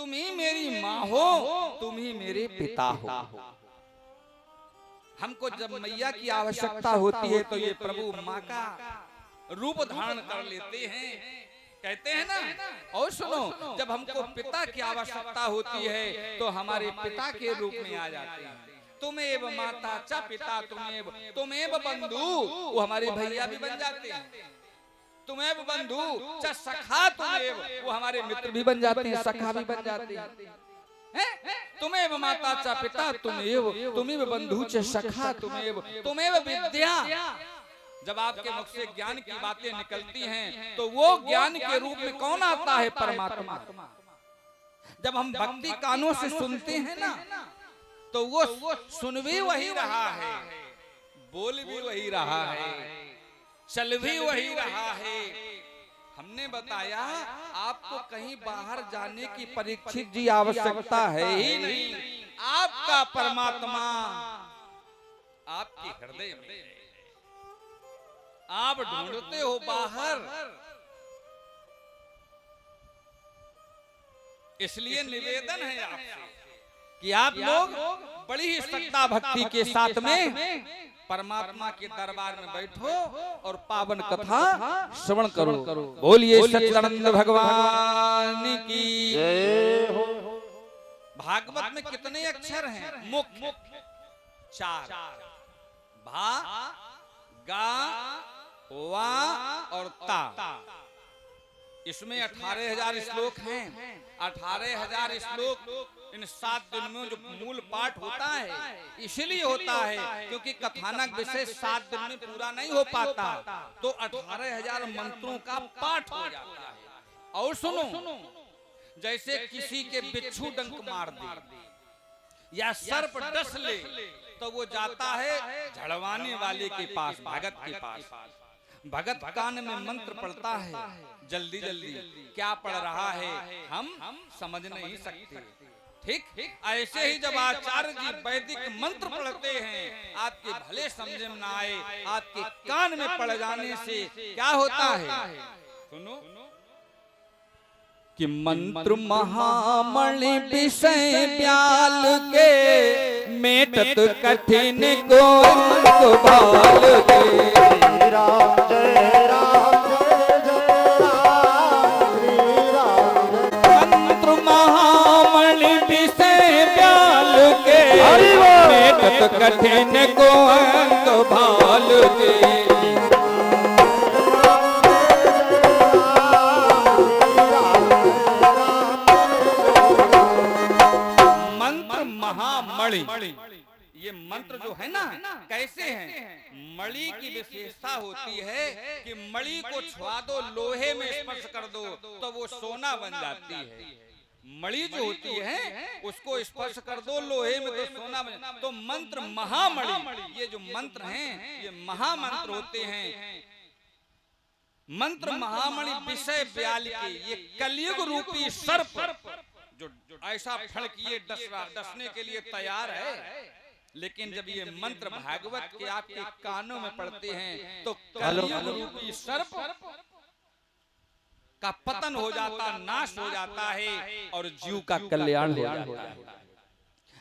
तुम ही मेरी माँ हो, तुम ही मेरे पिता हो। हमको जब मैया की आवश्यकता होती है तो ये प्रभु माँ का रूप धारण कर लेते हैं, कहते हैं ना। और सुनो, जब हमको पिता की आवश्यकता होती है तो हमारे पिता के रूप में आ जाते हैं। तुमेव माता च पिता तुमेव बंधु, वो हमारे भैया भी बन जाते हैं। तुमेव बंधु च सखा तुमेव, वो हमारे मित्र भी बन जाते हैं, सखा भी बन जाते हैं। तुमेव माता च पिता तुमेव बंधु च सखा तुमेव विद्या। जब आपके मुख से ज्ञान की बातें निकलती हैं तो वो ज्ञान के रूप में कौन आता है? परमात्मा। जब हम भक्ति कानों से सुनते हैं ना तो वो सुन भी वही रहा है, बोल भी वही रहा है, चल भी वही रहा है। हमने बताया आपको कहीं बाहर जाने की परीक्षित जी आवश्यकता है ही नहीं। आपका परमात्मा आपके हृदय में है। आप ढूंढते हो बाहर, इसलिए निवेदन है आपसे कि आप लोग बड़ी ही श्रद्धा भक्ति के साथ में परमात्मा के दरबार में बैठो और पावन कथा श्रवण करो। बोलिए सच्चिदानंद भगवान की जय हो। भागवत में कितने अक्षर हैं? मुख्य 4, भा, गा, वा और ता। इसमें 18,000 श्लोक हैं। 18,000 श्लोक इन 7 दिन में जो मूल पाठ होता है इसलिए होता है क्योंकि कथानक विषय 7 दिन में पूरा नहीं हो पाता, तो 18,000 मंत्रों का पाठ हो जाता है। और सुनो, जैसे किसी के बिच्छू डंक मार दे या सर्प डस ले तो वो जाता है झड़वाने वाले के पास, भगत के पास। भगत कान में मंत्र पढ़ता है, जल्दी जल्दी क्या पढ़ रहा है हम समझ नहीं सकते। ठीक ऐसे ही जब आचार्य जी वैदिक मंत्र पढ़ते हैं, आपके भले समझ में ना आए, आपके कान में पड़ जाने से क्या होता है? सुनो कि मंत्र महामणि विषय ब्याल के, मेटत कठिन को भाल के। जय राम जय राम जय जय राम श्री राम। मंत्र महामणि विषय ब्याल के, मेटत कठिन को भाल के। ये मंत्र जो है ना कैसे हैं? मणि की विशेषता होती है कि मणि को छुआ दो, लोहे में स्पर्श कर दो तो वो सोना बन जाती है। मणि जो होती है उसको स्पर्श कर दो लोहे में तो सोना बन। तो मंत्र महामणि, ये जो मंत्र हैं ये महामंत्र होते हैं। मंत्र महामणि विषय ब्याल के, ये कलयुग रूपी सर्प जो ऐसा फल किए डसने के लिए तैयार है, लेकिन जब ये मंत्र भागवत के आपके कानों में पड़ते हैं तो कलयुग रूपी सर्प का पतन हो जाता, नाश हो जाता है और जीव का कल्याण हो जाता है।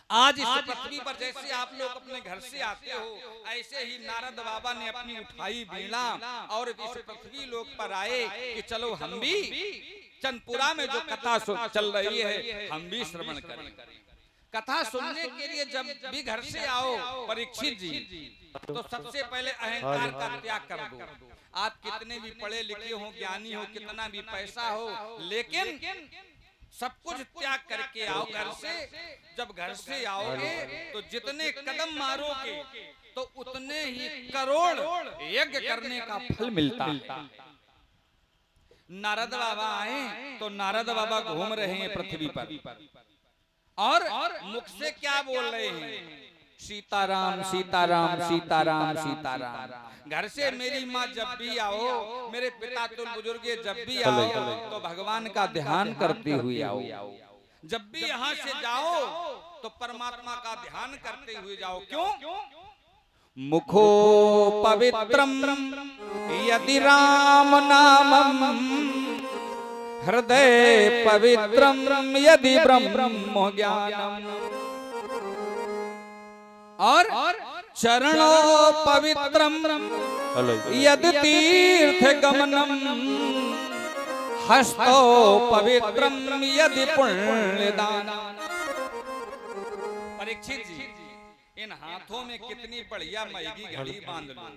आज इस पृथ्वी पर जैसे आप लोग अपने घर से आते हो, ऐसे ही नारद बाबा ने अपनी उठाई बीड़ा और इस पृथ्वी लोक पर आए कि चलो हम भी चंदपुरा में जो कथा चल रही है हम भी श्रवण करें। कथा सुनने के लिए जब भी घर से आओ परीक्षित जी, तो सबसे पहले अहंकार का त्याग कर दो। आप कितने भी पढ़े लिखे हो, ज्ञानी हो, कितना भी पैसा हो, लेकिन सब कुछ त्याग करके आओ घर से। जब घर से आओगे तो जितने कदम मारोगे तो उतने ही करोड़ यज्ञ करने का फल मिलता है। नारद बाबा आए तो नारद बाबा घूम रहे हैं पृथ्वी पर और मुख से क्या बोल रहे हैं? सीताराम सीताराम सीताराम सीताराम। घर से मेरी माँ जब भी आओ, मेरे पिता तुम बुजुर्ग जब भी आओ तो भगवान का ध्यान करते हुए आओ। जब भी यहाँ से जाओ तो परमात्मा का ध्यान करते हुए जाओ। क्यों? मुखो पवित्रम यदि राम नामम हृदय पवित्रम यदि ब्रह्म ज्ञानम और चरणो पवित्रम यदि तीर्थ गमनम हस्तो पवित्रम यदि पुण्यदानम। परीक्षित जी, इन हाथों में कितनी बढ़िया महंगी घड़ी बांध लो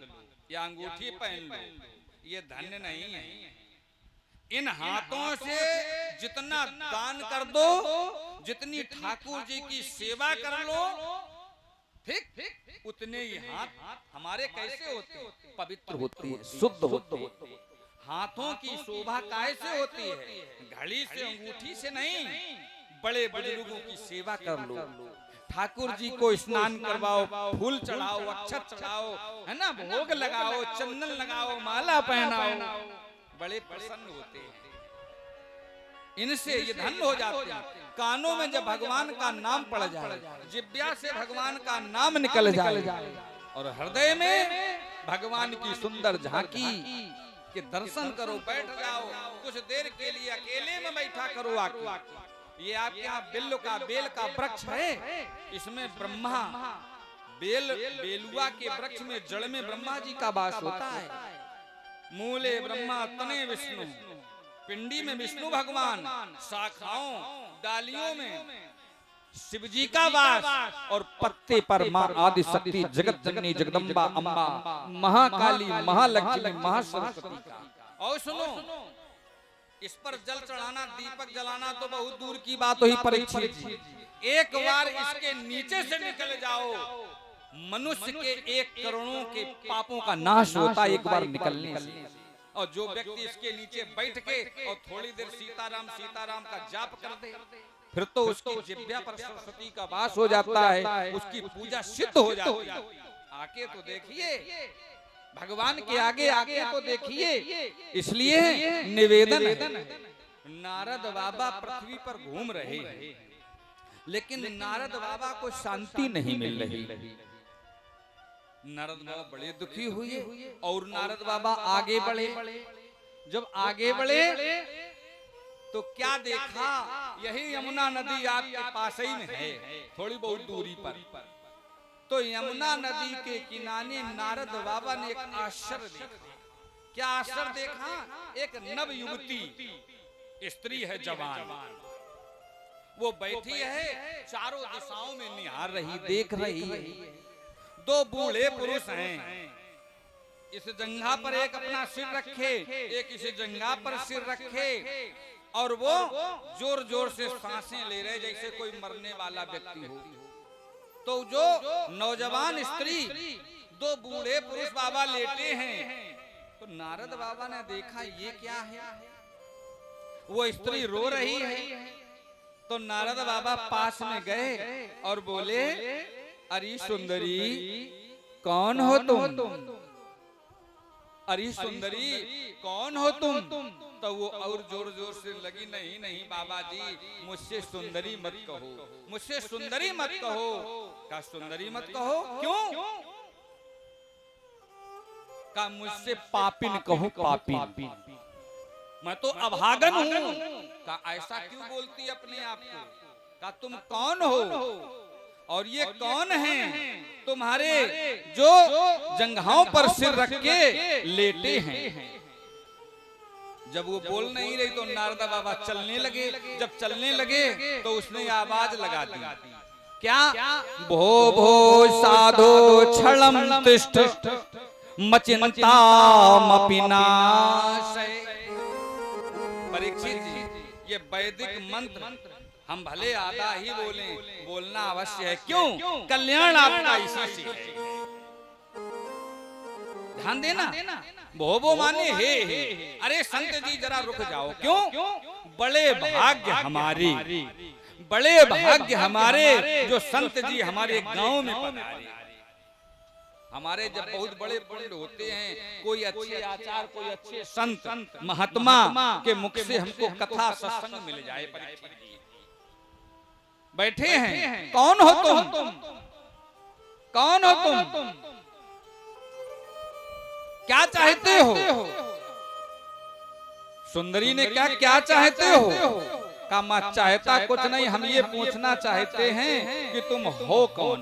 या अंगूठी पहन लो, ये धन्य नहीं है। इन हाथों से जितना दान कर दो, जितनी ठाकुर जी की सेवा कर लो, ठीक उतने ही हाथ हमारे कैसे होते हैं? पवित्र होती है, शुद्ध होते हैं। हाथों की शोभा कैसे होती है? घड़ी से, अंगूठी से नहीं। बड़े बुजुर्गों की सेवा कर लो, ठाकुर जी को स्नान करवाओ, फूल चढ़ाओ, अक्षत चढ़ाओ, है ना, भोग लगाओ, चंदन लगाओ, माला पहनाओ, बड़े प्रसन्न होते हैं। इनसे ये धन्य हो जाते हैं। कानों में जब भगवान का नाम पड़ जाए, जिब्या से भगवान का नाम निकल जाए और हृदय में भगवान की सुंदर झांकी के दर्शन करो, बैठ जाओ कुछ देर के लिए, अकेले में बैठा करो आके। ये आपके यहाँ बेल का वृक्ष है, इसमें ब्रह्मा बेलुआ के वृक्ष में जड़ में ब्रह्मा जी का वास होता है। मूले ब्रह्मा तने विष्णु, पिंडी में विष्णु भगवान, शाखाओं डालियों में शिव जी का वास और पत्ते पर माँ आदि शक्ति जगत जननी जगदम्बा अम्बा महाकाली महालक्ष्मी महासरस्वती का। और सुनो, इस पर जल चढ़ाना, दीपक जलाना तो बहुत दूर की बात हुई परीक्षित जी। एक बार इसके नीचे से निकल जाओ, मनुष्य के 1 करोड़ों के पापों का नाश होता है एक बार निकलने से। और जो व्यक्ति इसके नीचे बैठ के और थोड़ी देर सीताराम सीताराम का जाप कर दे, फिर तो उसकी जिह्वा पर सरस्वती का वास हो जाता है, उसकी पूजा सिद्ध हो जाती है। आके तो देखिए, भगवान के आगे आके तो देखिए। इसलिए निवेदन है, नारद बाबा पृथ्वी पर घूम रहे हैं, लेकिन नारद बाबा को शांति नहीं मिल रही। नारद बाबा बड़े दुखी हुए और नारद बाबा आगे बढ़े। जब आगे बढ़े तो क्या देखा, यही यमुना नदी आपके पास ही में है, थोड़ी बहुत दूरी पर। तो यमुना नदी के किनारे नारद बाबा ने एक आश्चर्य देखा। क्या आश्चर्य देखा? एक नव युवती स्त्री है, जवान, वो बैठी है, चारों दिशाओं में निहार रही, देख रही है। 2 बूढ़े पुरुष हैं, इस जंघा पर एक अपना सिर रखे, एक इस जंघा पर सिर रखे, और वो जोर जोर से सांसें ले रहे जैसे कोई मरने वाला व्यक्ति हो। तो जो नौजवान स्त्री, 2 बूढ़े पुरुष बाबा लेटे हैं, तो नारद बाबा ने देखा ये क्या है, वो स्त्री रो रही है। तो नारद बाबा पास में गए और बोले, अरे सुंदरी, कौन हो तुम? अरे सुंदरी, कौन हो तुम? तो वो और जोर जोर से लगी, नहीं नहीं बाबा जी, मुझसे सुंदरी मत कहो, मुझसे सुंदरी मत कहो। का सुंदरी मत कहो? क्यों? का मुझसे पापिन कहो, पापिन, मैं तो अभागन हूँ। का ऐसा क्यों बोलती अपने आप को? का तुम कौन हो और ये कौन हैं तुम्हारे जो जंघाओं पर सिर रख के लेटे हैं? जब वो बोल नहीं रही तो नारद बाबा चलने लगे। जब चलने लगे तो उसने आवाज लगा दी, क्या? भो भो साधो छलम तिष्ठ मचिंता मपिनाशय। परीक्षित जी, ये वैदिक मंत्र हम भले आधा ही बोलें, बोलना अवश्य है। क्यों? कल्याण आपका इसी से है। ध्यान देना, भोबो माने हे। अरे संत जी जरा रुक जाओ। क्यों? बड़े भाग्य हमारे, बड़े भाग्य हमारे जो संत जी हमारे गांव में पधारे। हमारे जब बहुत बड़े पुण्य होते हैं, कोई अच्छे आचार, कोई अच्छे संत महात्मा के मुख से हमको कथा सत्संग मिल जाए। बैठे हैं, कौन हो तुम? कौन हो तुम? क्या चाहते हो? सुंदरी ने क्या क्या चाहते हो? कहा मैं चाहता कुछ नहीं, हम ये पूछना चाहते हैं कि तुम हो कौन,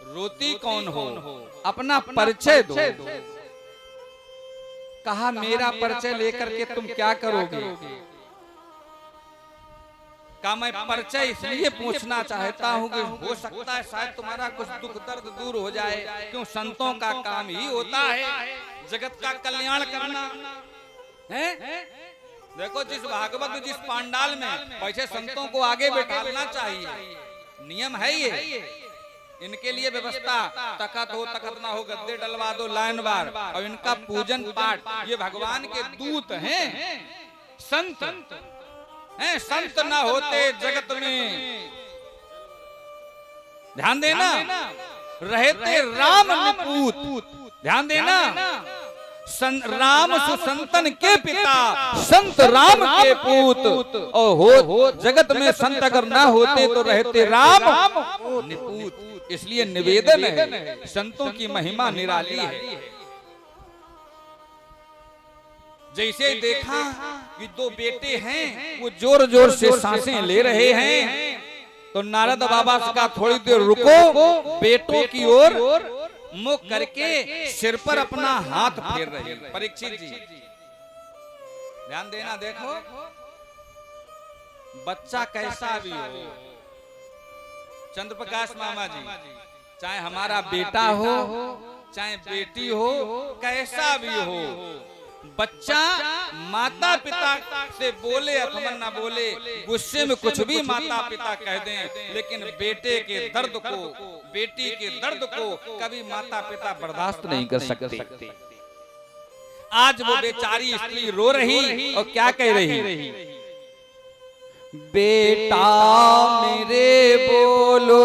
रोती कौन हो, अपना परिचय दो। कहा मेरा परिचय लेकर के तुम क्या करोगे? कहा मैं परिचय इसलिए पूछना चाहता हूँ कि हो सकता है शायद तुम्हारा कुछ दुख दर्द दूर हो जाए। क्यों, संतों का काम ही होता है जगत का कल्याण करना है। देखो जिस भागवत जिस पांडाल में वैसे संतों को आगे बैठाना चाहिए, नियम है ये। इनके लिए व्यवस्था, तखत हो तखत ना हो, गद्दे डलवा दो लाइन बार, और इनका पूजन पाठ, ये भगवान के दूत हैं, संत हैं। संत ना होते जगत में, ध्यान देना, रहते राम निपूत, ध्यान देना, राम सुसंतन के पिता, संत राम के पूत। और हो जगत में संत अगर ना होते तो रहते राम निपूत। इसलिए निवेदन है, संतों की महिमा निराली है। जैसे देखा कि दो बेटे हैं, वो जोर जोर से सांसें ले रहे हैं, तो नारद बाबा से कहा थोड़ी देर रुको, बेटों की ओर मुख करके सिर पर अपना हाथ फेर रहे हैं। परीक्षित जी ध्यान देना, देखो बच्चा कैसा भी हो, चंद्रप्रकाश मामा जी, चाहे हमारा बेटा हो चाहे बेटी हो, कैसा भी हो, बच्चा माता पिता से बोले अथवा ना बोले, गुस्से में कुछ भी माता पिता कह दें, लेकिन बेटे के दर्द को, बेटी के दर्द को कभी माता पिता बर्दाश्त नहीं कर सकते। आज वो बेचारी स्त्री रो रही और क्या कह रही? बेटा मेरे बोलो,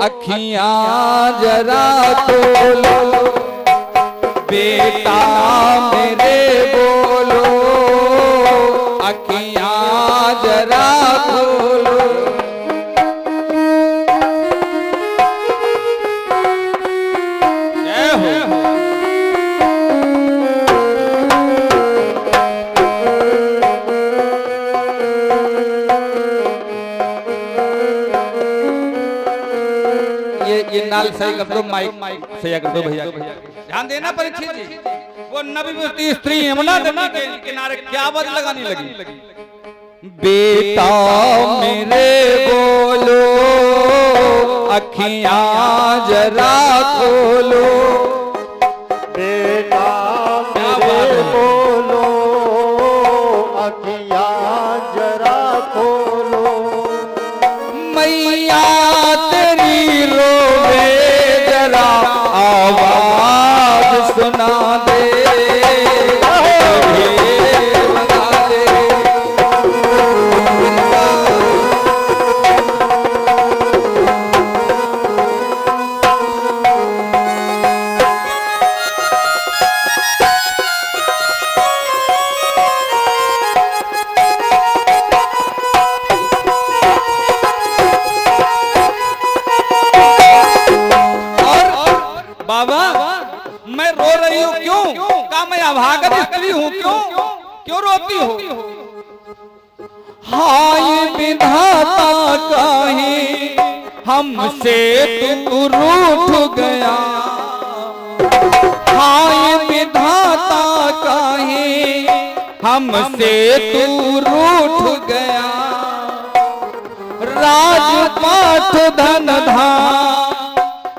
अखियां जरा खोलो, बेटा मेरे बोलो, अखियां जरा खोलो। जय हो। ये नाल सही कर दो, माइक सही कर दो भैया। ध्यान देना परीक्षित जी, वो नवी स्त्री यमुना नदी के किनारे क्या आवाज लगाने लगी? बेटा मेरे बोलो, अखियां जरा खोलो, बेटा मेरे बोलो, अखियां जरा खोलो, मैया तेरी रोवे जरा आवाज सुना दे, बना दे। बाबा मैं रो रही हूँ क्यों? क्या मैं अभागन स्त्री हूँ? क्यों रोती हो? हाय विधाता काहे हमसे तू रूठ गया, हाय विधाता काहे हमसे तू रूठ गया, राजपाट धन धाम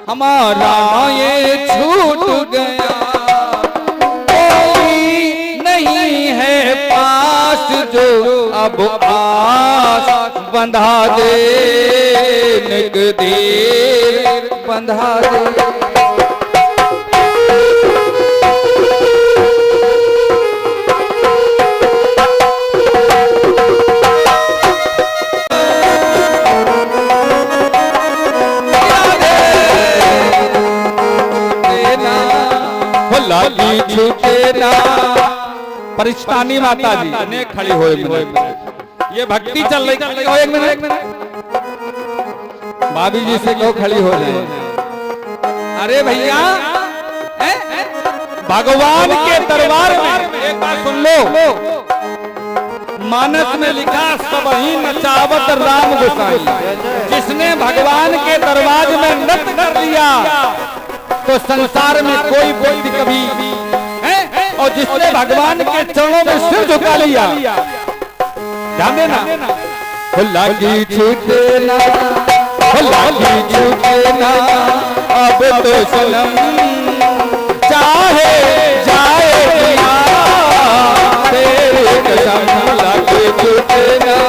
हमारा ये छूट गया, कोई नहीं है पास जो अब आस बंधा दे, निकदेर बंधा दे। लाली छूटे ना, परिस्तानी माता जी ने खड़ी हो, ये भक्ति चल रही, खड़ी हो एक मिनट, भाभी जी से कहो खड़ी हो जाए। अरे भैया भगवान के दरबार में एक बात सुन लो, मानस में लिखा सब ही नचावत राम गोसाई। जिसने भगवान के दरबार में नृत्य कर लिया तो संसार में कोई व्यक्ति कभी है, और जिसने भगवान के चरणों में सिर झुका लिया, ध्यान देना, लगी छूटे ना, लगी छूटे ना, अब तो सनम चाहे जाए दुनिया, तेरे कसम लगी छूटे ना।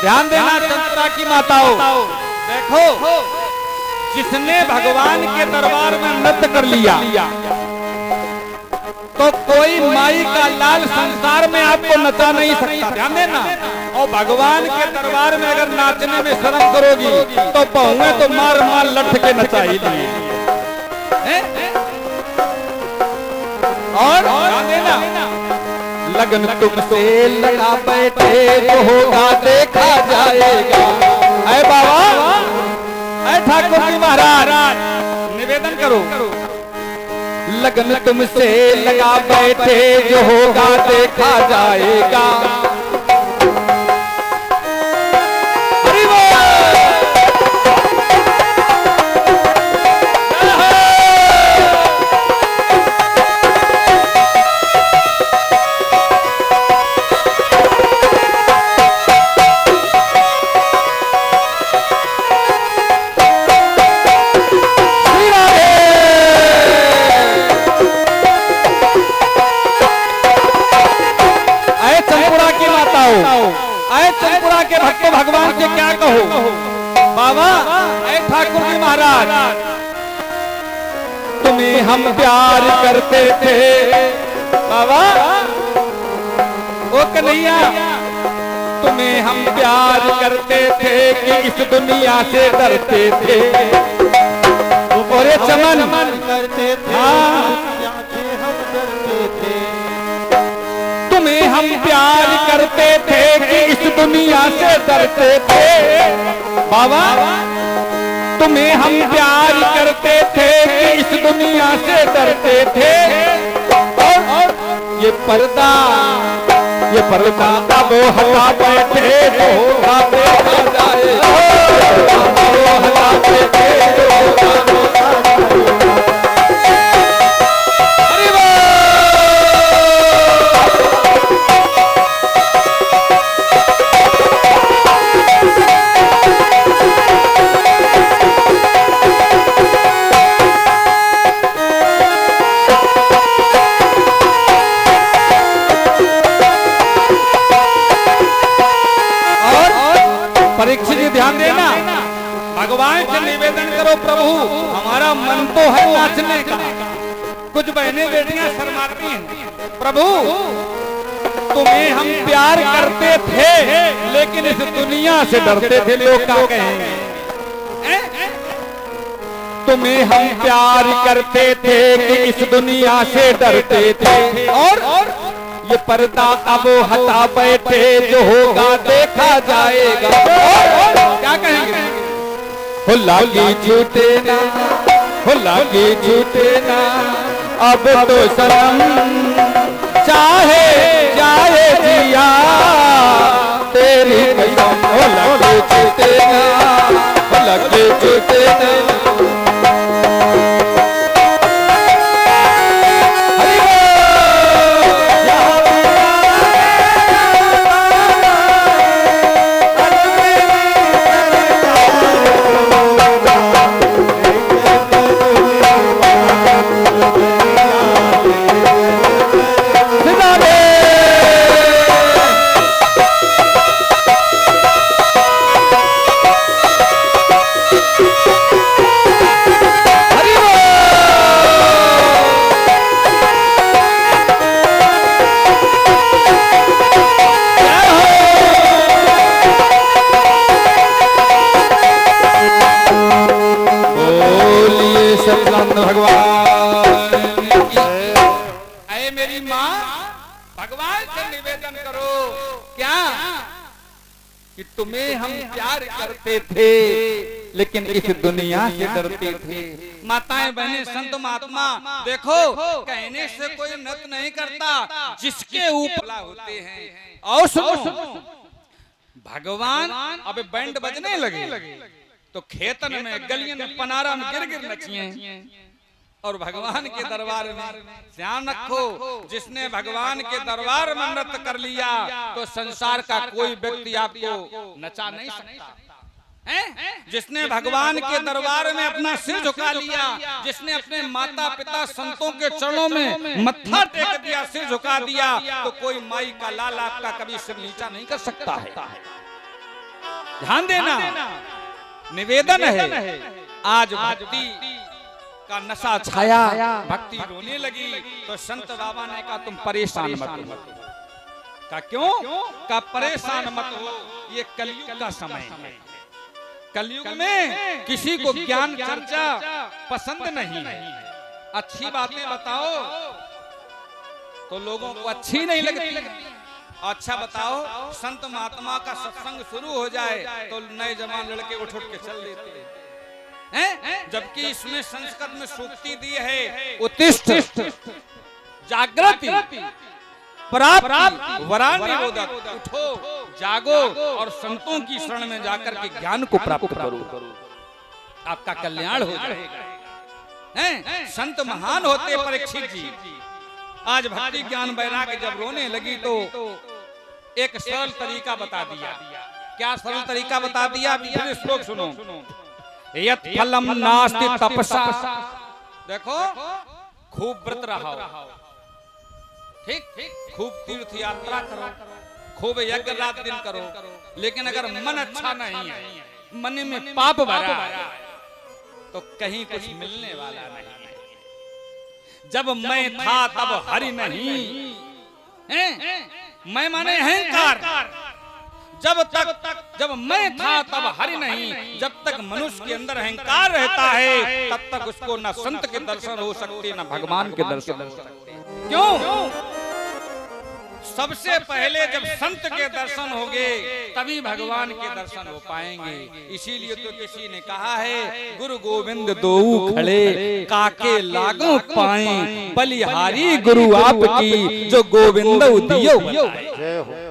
ध्यान देना चंद्रा की माताओं, देखो जिसने भगवान के दरबार में नृत्य कर लिया तो कोई माई का लाल संसार में आपको नचा नहीं सकता। ध्यान देना, और भगवान के दरबार में अगर नाचने में शर्म करोगी तो पहुए तो मार मार लठ के नचा ही लिए। और ध्यान देना, लगन तुमसे लगा बैठे तो होगा देखा जाएगा। अरे बाबा, अरे ठाकुर जी महाराज निवेदन करो, लगन तुमसे लगा बैठे जो होगा देखा जाएगा। चंद्रा के भक्तों, भगवान से क्या कहो बाबा, ऐ ठाकुर जी महाराज, तुम्हें हम प्यार करते थे बाबा, ओ कन्हैया, तुम्हें हम प्यार करते थे कि इस दुनिया से डरते थे। और चमन करते थे, तुम्हें हम प्यार करते थे कि इस दुनिया से डरते थे बाबा, तुम्हें हम प्यार करते थे कि इस दुनिया से डरते थे। और ये पर्दा अब हटा बैठे तो देखा जाए, हटा बैठे परीक्षित जी, ध्यान देना, भगवान से निवेदन करो, प्रभु हमारा मन तो है नाचने का, कुछ बहनें बेटियां शर्माती हैं, प्रभु तुम्हें हम प्यार करते थे लेकिन इस दुनिया से डरते थे, लोग क्या कहेंगे। तुम्हें हम प्यार करते थे कि इस दुनिया से डरते थे, और ये पर्दा अब हटा बैठे जो होगा देखा जाएगा। और क्या कहेंगे, हो लागी झूठे ना, हो लागी झूठे ना, अब तो शर्म चाहे जाए जिया, तेरी कसम, हो लागी झूठे ना, हो लागी झूठे ना। कि तुम्हें हम प्यार करते थे लेकिन इस दुनिया से डरते थे। माताएं बहनें संत महात्मा देखो, कहने से कोई नत नहीं करता, जिसके ऊपर होते हैं। और सुनो, भगवान अब बैंड बजने लगे तो खेतन में गलियन में पनारा में गिर गिर नचिए। और भगवान के दरबार में ध्यान रखो, जिसने भगवान के दरबार में नृत्य कर लिया तो संसार का कोई व्यक्ति आपको नचा नहीं सकता है। जिसने भगवान के दरबार में अपना सिर झुका लिया, जिसने अपने माता पिता संतों के चरणों में मत्था टेक दिया, सिर झुका दिया, तो कोई माई का लाल आपका कभी सिर नीचा नहीं कर सकता है। ध्यान देना, निवेदन है। आज भक्ति का नशा छाया, भक्ति रोने लगी तो संत बाबा ने कहा तुम परेशान मत हो। का क्यों? का परेशान मत हो, ये कलयुग का समय है। कलयुग में किसी को ज्ञान चर्चा पसंद नहीं है। अच्छी बातें बताओ तो लोगों को अच्छी नहीं लगती। अच्छा बताओ, संत महात्मा का सत्संग शुरू हो जाए तो नए जवान लड़के उठ उठ के चल देते हैं। जबकि इसमें संस्कृत में सूक्ति दी है, उत्तिष्ठ जागृति प्राप्ति वरानिरोधक, उठो जागो और संतों की शरण में जाकर के ज्ञान को प्राप्त करो, आपका कल्याण हो जाएगा। संत महान होते परीक्षित जी। आज भक्ति ज्ञान वैराग्य जब रोने लगी तो एक सरल तरीका बता दिया। क्या सरल तरीका बता दिया? फिर श्लोक सुनो। यत् फलम नास्ति तपसा, देखो खूब व्रत रहो, ठीक, खूब तीर्थ यात्रा करो, खूब यज्ञ रात दिन करो, लेकिन अगर मन अच्छा नहीं है, मन में पाप भरा है, तो कहीं कुछ मिलने वाला नहीं है। जब मैं था तब हरि नहीं, मैं माने अहंकार। जब मैं था तब हरि नहीं। जब तक मनुष्य के अंदर अहंकार रहता है तब तक उसको न संत के दर्शन हो सकते न भगवान के दर्शन हो सकते। क्यों? सबसे पहले जब संत के दर्शन होंगे तभी भगवान के दर्शन हो पाएंगे। इसीलिए तो किसी ने कहा है, गुरु गोविंद दोऊ खड़े काके लागो पाए, बलिहारी गुरु आपकी जो गोविंद दियो बताए।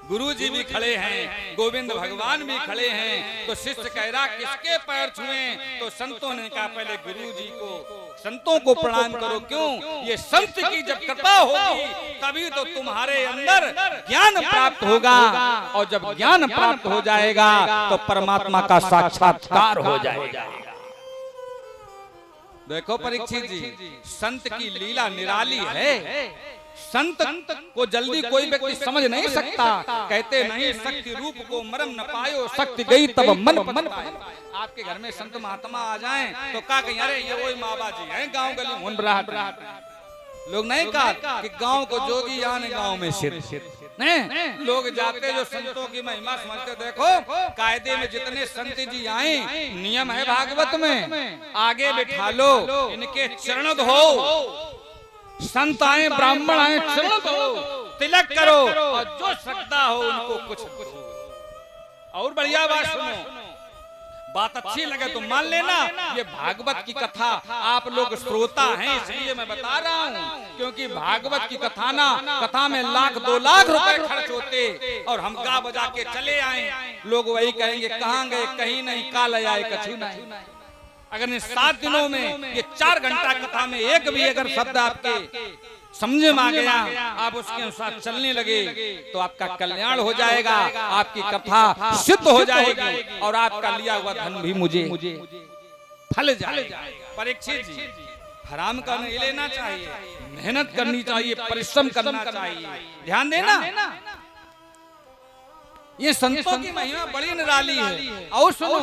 गुरु जी भी खड़े हैं, गोविंद भगवान भी खड़े हैं, तो शिष्य कह रहा किसके पैर छुए? तो संतों ने कहा पहले गुरु जी को, संतों को प्रणाम करो। क्यों? ये संत की जब कृपा होगी तभी तो तुम्हारे अंदर ज्ञान प्राप्त होगा, और जब ज्ञान प्राप्त हो जाएगा तो परमात्मा का साक्षात्कार हो जाएगा। देखो परीक्षित जी, संत की लीला निराली है। संत को जल्दी कोई व्यक्ति समझ नहीं सकता। कहते नहीं शक्ति रूप को मरम न पायो, शक्ति गई तब मन पायो। आपके घर में संत महात्मा आ जाएं तो क्या कहें, अरे ये वही माँ बाजी हैं गाँव गली में। लोग नहीं कहा कि गाँव को जोगी आने गाँव में सिद्ध। लोग जाते जो संतों की महिमा समझते। देखो कायदे में जितने संत जी आए, नियम है भागवत में, आगे बिठा लो, इनके चरण धो। संत आए ब्राह्मण आए, चरण दो, तिलक करो, और जो श्रद्धा हो उनको कुछ दो। और बढ़िया बात सुनो, बात अच्छी लगे तो मान लेना। ये भागवत की कथा आप लोग श्रोता हैं इसलिए मैं बता रहा हूँ, क्योंकि भागवत की कथा में लाख 2 लाख रुपए खर्च होते और हम गा बजा के चले आए, लोग वही कहेंगे कहाँ गए, कहीं नहीं, काल आए कछु नहीं। अगर इन 7 दिनों में ये 4 घंटा कथा में एक भी अगर शब्द आपके समझ में आ गया, आप उसके अनुसार चलने लगे तो आपका कल्याण हो जाएगा, आपकी कथा सिद्ध हो जाएगी और आपका लिया हुआ धन भी मुझे फल जाएगा। परीक्षित जी, हराम का नहीं लेना चाहिए, मेहनत करनी चाहिए, परिश्रम करना चाहिए। ध्यान देना, ये संतों की महिमा बड़ी निराली है। और सुनो,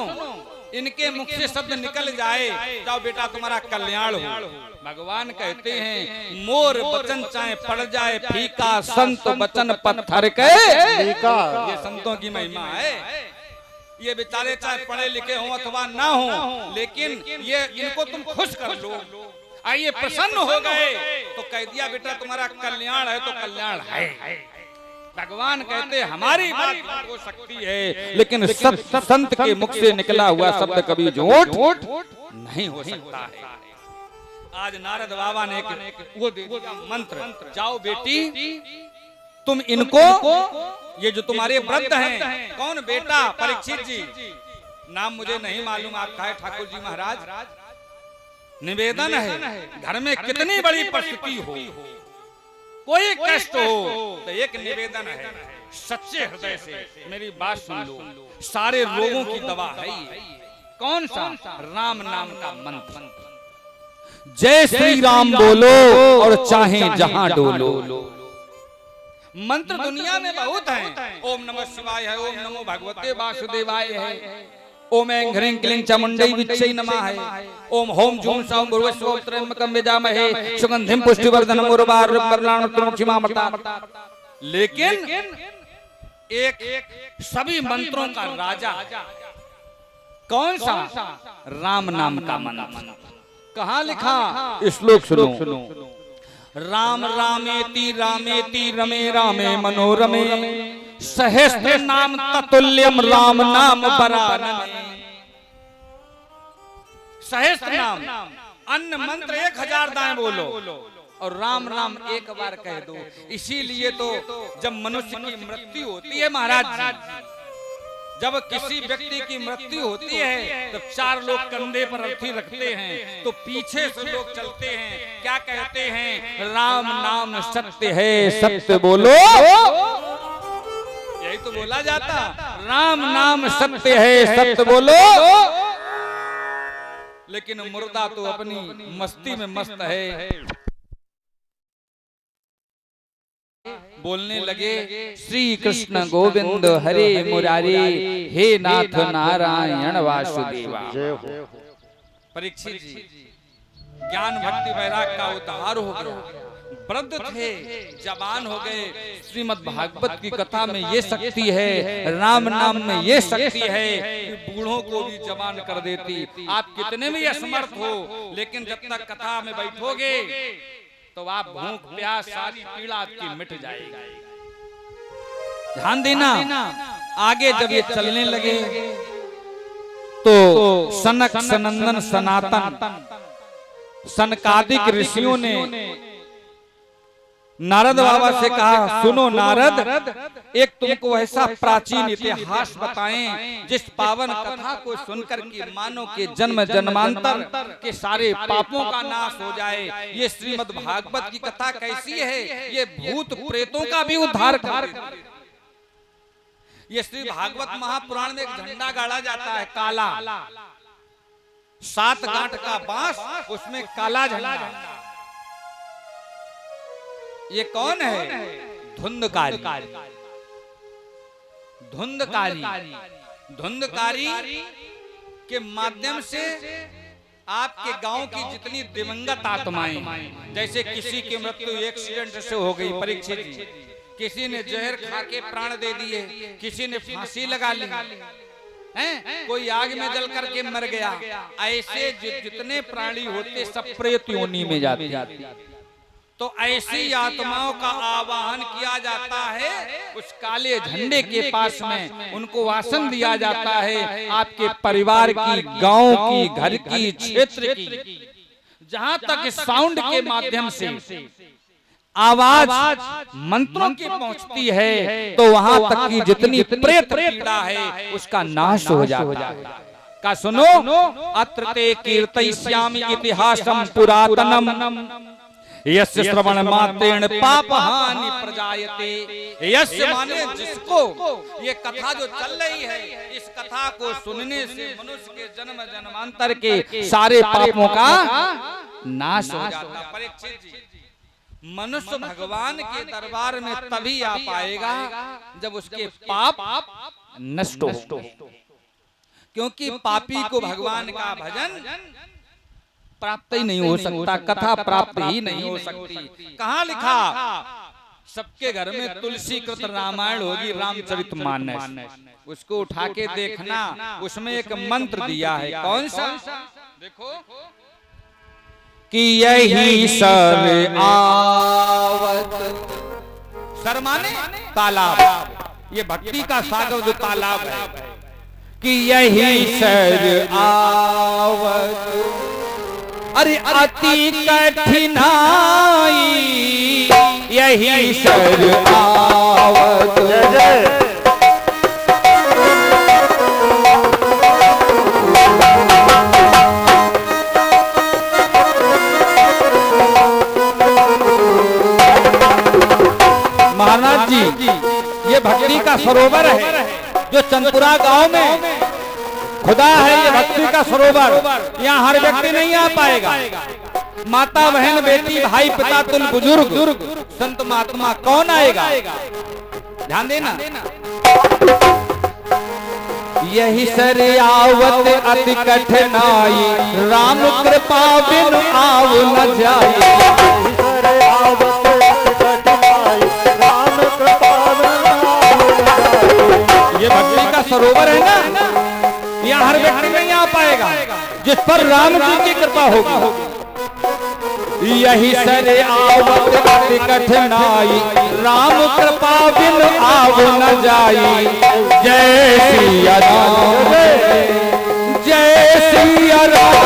इनके मुख से शब्द निकल जाए, जाओ बेटा तुम्हारा कल्याण हो। भगवान कहते हैं मोर वचन चाहे पड़ जाए फीका, संत वचन पत्थर के फीका। ये संतों की महिमा है। ये बेचारे चाहे पढ़े लिखे हो अथवा ना हो, लेकिन ये इनको तुम खुश कर लो, आइए प्रसन्न हो गए तो कह दिया बेटा तुम्हारा कल्याण है, तो कल्याण है। भगवान कहते हमारी बात झूठ हो सकती है, लेकिन संत के मुख से निकला हुआ शब्द कभी झूठ नहीं हो सकता है। आज नारद बाबा ने वो दे दिया मंत्र, जाओ बेटी तुम इनको, ये जो तुम्हारे वृद्ध हैं, कौन बेटा? परीक्षित जी, नाम मुझे नहीं मालूम आपका है ठाकुर जी महाराज। निवेदन है घर में कितनी बड़ी परिस्थिति हो, कोई कष्ट हो, तो एक निवेदन है, सच्चे हृदय से मेरी बात सुन लो, सारे रोगों की दवा है ये। कौन सा? राम नाम का मंत्र। जय श्री राम बोलो और चाहे जहां डोलो। मंत्र दुनिया में बहुत हैं। ओम नमः शिवाय है, ओम नमो भगवते वासुदेवाय है, ओम ऐं ह्रीं क्लीं चामुंडै विच्चै नमः है, ओम होम जूं सौं भुवस्सुवः त्र्यंबकं यजामहे सुगंधिं पुष्टिवर्धनम् उर्वारुकमक्षिमामृता। लेकिन एक सभी मंत्रों का राजा कौन सा? राम नाम का मंत्र। कहाँ लिखा? श्लोक सुनो। राम रामेति रामेति रमे रामे मनोरमे सहस्त्र नाम ततुल्यम राम नाम बरानने। सहस्त्र नाम, अन्य मंत्र 1000 दाएं बोलो और राम नाम एक बार कह दो। इसीलिए तो जब मनुष्य की मृत्यु होती है महाराज जी, जब किसी व्यक्ति की मृत्यु होती है तो 4 लोग कंधे पर अर्थी रखते हैं, तो पीछे से लोग चलते हैं, क्या कहते हैं? राम नाम सत्य है, सत्य बोलो। यही तो बोला जाता, राम नाम सत्य है, सत्य बोलो। लेकिन मुर्दा तो अपनी मस्ती में मस्त है, बोलने लगे श्री कृष्ण गोविंद हरे मुरारी, हे नाथ नारायण वासुदेवा। परीक्षित जी, ज्ञान भक्ति वैराग का उद्धार हो गया, वृद्ध थे, जवान हो गए। श्रीमद् भागवत की कथा में ये शक्ति है, राम नाम में ये शक्ति है कि बूढ़ों को भी जवान कर देती। आप कितने भी असमर्थ हो, लेकिन जब तक कथा में बैठोगे तो आप भूख प्यास सारी पीड़ा आपकी मिट जाएगी। ध्यान देना, आगे जब ये चलने लगे तो सनक सनंदन सनातन सनकादिक ऋषियों ने नारद बाबा से कहा, सुनो नारद, एक तुमको ऐसा प्राचीन इतिहास बताएं जिस पावन कथा को सुनकर के मानो के जन्म जन्मांतर के सारे पापों का नाश हो जाए। ये श्रीमद् भागवत की कथा कैसी है? ये भूत प्रेतों का भी उद्धार कर देती है। ये श्री भागवत महापुराण में एक झंडा गाड़ा जाता है, काला, 7 गांठ का बांस, उसमें काला झंडा। ये कौन है? धुंधकारी। धुंधकारी के माध्यम से आपके गांव की जितनी दिवंगत आत्माएं, जैसे किसी की मृत्यु एक्सीडेंट से हो गई, परीक्षित जी, किसी ने जहर खा के प्राण दे दिए, किसी ने फांसी लगा ली, कोई आग में जल करके मर गया। ऐसे जितने प्राणी होते सब प्रेत योनि में जाते। तो ऐसी आत्माओं का आवाहन किया जाता है उस काले झंडे के पास में, उनको आसन दिया जाता है। आपके परिवार की, गांव की, घर की, क्षेत्र की, जहां तक साउंड के माध्यम से आवाज मंत्रों की पहुंचती है, तो वहां तक की जितनी प्रेत पीड़ा है उसका नाश हो जाता है। का सुनो, अत्र ते कीर्तयिष्यामि इतिहासं पुरातनम यस्य श्रवण मात्रेण पाप हानि प्रजायते। यस्य माने जिसको, ये कथा जो चल रही है, इस कथा को सुनने से मनुष्य के जन्म जन्मांतर के सारे पापों का नाश हो जाता है। परीक्षित जी, मनुष्य भगवान के दरबार में तभी आ पाएगा जब उसके पाप नष्ट हो, क्योंकि पापी को भगवान का भजन प्राप्त ही नहीं हो सकता, कथा प्राप्त ही नहीं हो सकती। कहाँ लिखा? सबके घर में तुलसी कृत रामायण होगी, रामचरितमानस, उसको उठा के देखना, उसमें एक मंत्र दिया है। कौन सा? देखो कि यही सर आवत, सर माने तालाब, ये भक्ति का सागर जो तालाब है कि यही सर आवत, अरे अति कठिनाई यही सर आवत। जय जय। महाराज जी, ये भक्ति का सरोवर है जो चंदपुरा गांव में खुदा है। ये भक्ति का सरोवर, यहाँ हर व्यक्ति नहीं आ पाएगा। माता बहन बेटी भाई पिता तुल बुजुर्ग संत महात्मा कौन आएगा? ध्यान देना। यही सर आवत अति कठिनाई, राम कृपा बिन आव न जाए। ये भक्ति का सरोवर है ना, यहाँ हर व्यक्ति नहीं आ पाएगा जिस पर राम जी की कृपा होगी। यही सर आवत अति कठिनाई, राम कृपा बिन आव न जाई। जय सिया राम, जय सिया राम,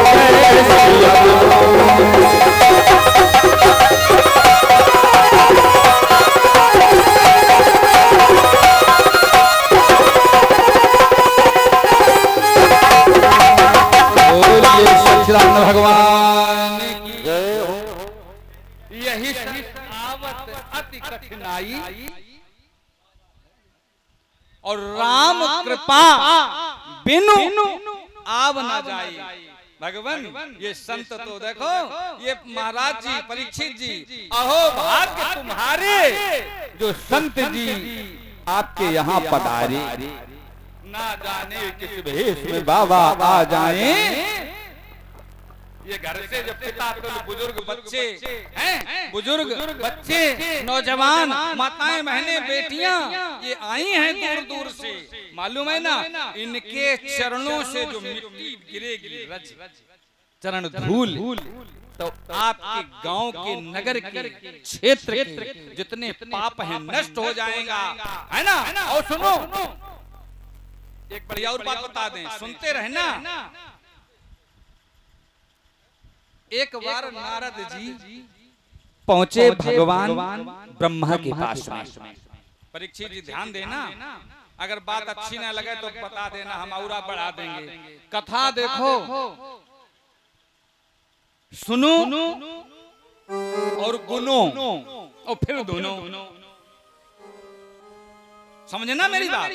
जय सिया राम। सच्चिदानंद भगवान की जय हो। यही आवत अति कठिनाई और राम कृपा बिनु आव न जाई। भगवान ये संत तो देखो, ये महाराज जी परीक्षित जी, अहो भाग्य तुम्हारे जो संत जी आपके यहाँ पधारे। ना जाने किस भेष में बाबा आ जाए। ये घर से जब पिता बुजुर्ग बच्चे हैं, बुजुर्ग बच्चे नौजवान माताएं बहनें बेटियां ये आई हैं दूर दूर से, मालूम है ना, इनके चरणों से जो मिट्टी गिरेगी रज चरण धूल, तो आपके गांव के नगर के क्षेत्र के जितने पाप हैं नष्ट हो जाएगा, है ना। और सुनो एक बढ़िया और बात बता दें, सुनते रहना। एक बार नारद जी पहुंचे भगवान ब्रह्मा के पास में। परीक्षित जी ध्यान देना, अगर बात अच्छी ना लगे तो बता देना, हम और बढ़ा देंगे। कथा देखो, सुनो और गुनो और फिर दोनों। समझना मेरी बात।